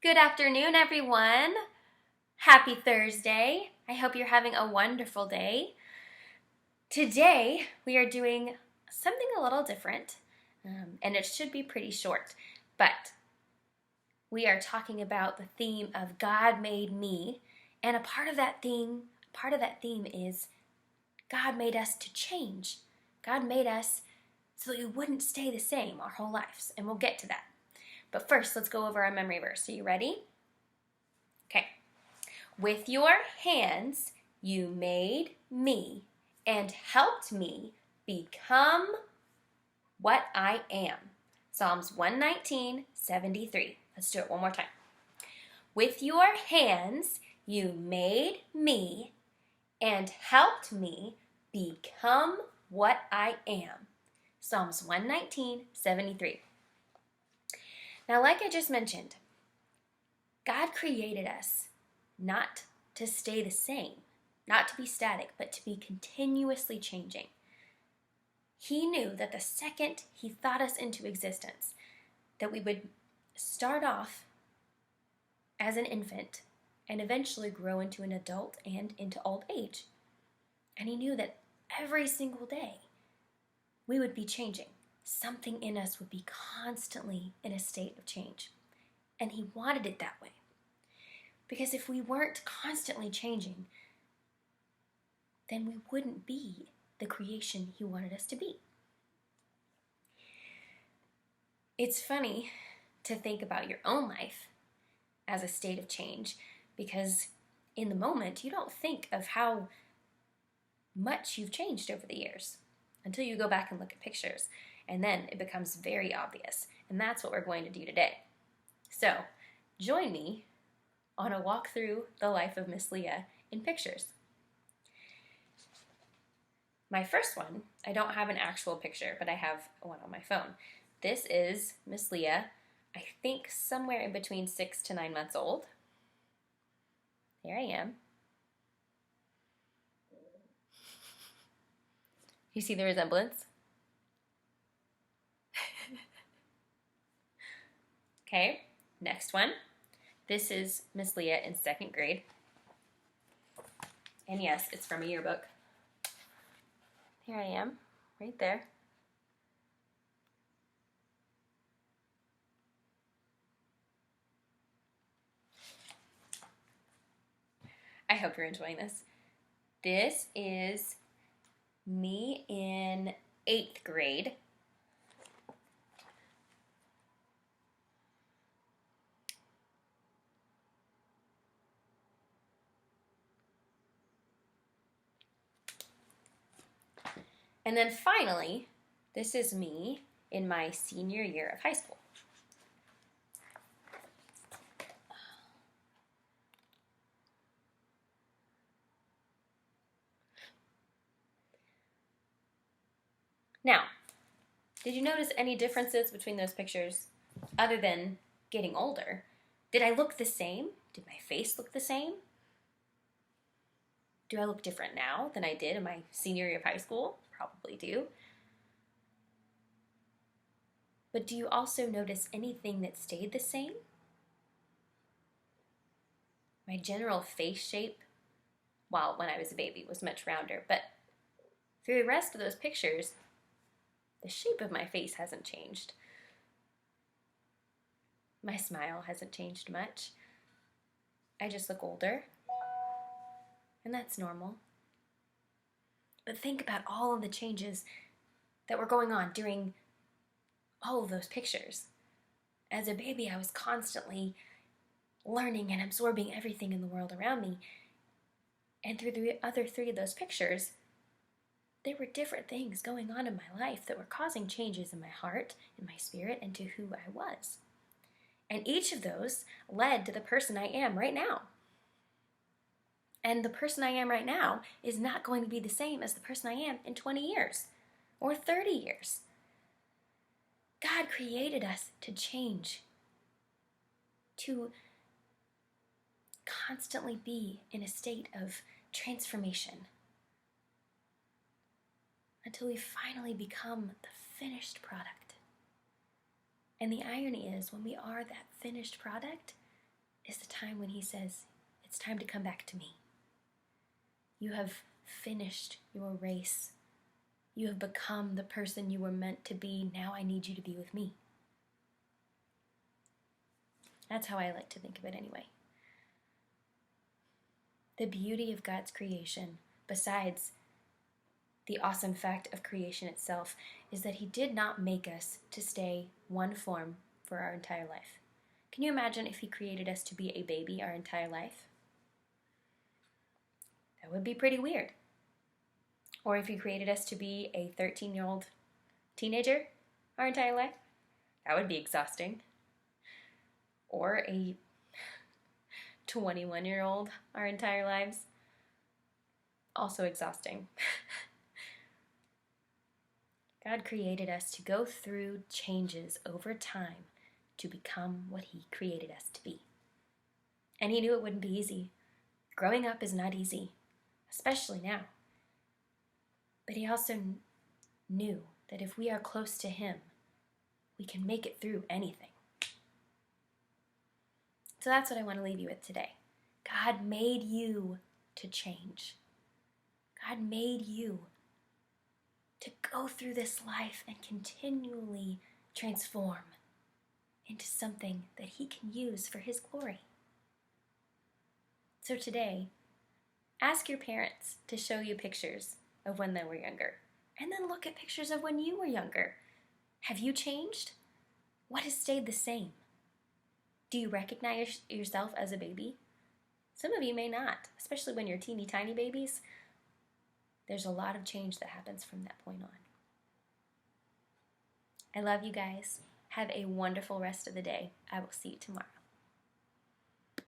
Good afternoon, everyone. Happy Thursday. I hope you're having a wonderful day. Today, we are doing something a little different, and it should be pretty short, but we are talking about the theme of God made me, and a part of that theme is God made us to change. God made us so that we wouldn't stay the same our whole lives, and we'll get to that. But first, let's go over our memory verse. Are you ready? Okay. With your hands, you made me and helped me become what I am. Psalms 119:73. Let's do it one more time. With your hands, you made me and helped me become what I am. Psalms 119:73. Now, like I just mentioned, God created us not to stay the same, not to be static, but to be continuously changing. He knew that the second He thought us into existence, that we would start off as an infant and eventually grow into an adult and into old age. And He knew that every single day we would be changing. Something in us would be constantly in a state of change. And He wanted it that way. Because if we weren't constantly changing, then we wouldn't be the creation He wanted us to be. It's funny to think about your own life as a state of change, because in the moment you don't think of how much you've changed over the years until you go back and look at pictures, and then it becomes very obvious. And that's what we're going to do today. So join me on a walk through the life of Miss Leah in pictures. My first one, I don't have an actual picture, but I have one on my phone. This is Miss Leah, I think somewhere in between 6 to 9 months old. Here I am. You see the resemblance? Okay, next one. This is Miss Leah in 2nd grade. And yes, it's from a yearbook. Here I am, right there. I hope you're enjoying this. This is me in 8th grade. And then finally, this is me in my senior year of high school. Now, did you notice any differences between those pictures other than getting older? Did I look the same? Did my face look the same? Do I look different now than I did in my senior year of high school? Probably do. But do you also notice anything that stayed the same? My general face shape, well, when I was a baby, was much rounder, but through the rest of those pictures, the shape of my face hasn't changed. My smile hasn't changed much. I just look older, and that's normal. But think about all of the changes that were going on during all of those pictures. As a baby, I was constantly learning and absorbing everything in the world around me. And through the other 3 of those pictures, there were different things going on in my life that were causing changes in my heart, in my spirit, and to who I was. And each of those led to the person I am right now. And the person I am right now is not going to be the same as the person I am in 20 years or 30 years. God created us to change, to constantly be in a state of transformation until we finally become the finished product. And the irony is, when we are that finished product, is the time when he says, it's time to come back to me. You have finished your race. You have become the person you were meant to be. Now I need you to be with me. That's how I like to think of it anyway. The beauty of God's creation, besides the awesome fact of creation itself, is that he did not make us to stay one form for our entire life. Can you imagine if he created us to be a baby our entire life? That would be pretty weird. Or if he created us to be a 13-year-old teenager our entire life, that would be exhausting. Or a 21-year-old our entire lives, also exhausting. God created us to go through changes over time to become what he created us to be. And he knew it wouldn't be easy. Growing up is not easy, especially now. But he also knew that if we are close to him, we can make it through anything. So that's what I want to leave you with today. God made you to change. God made you to go through this life and continually transform into something that he can use for his glory. So today, ask your parents to show you pictures of when they were younger, and then look at pictures of when you were younger. Have you changed? What has stayed the same? Do you recognize yourself as a baby? Some of you may not, especially when you're teeny tiny babies. There's a lot of change that happens from that point on. I love you guys. Have a wonderful rest of the day. I will see you tomorrow.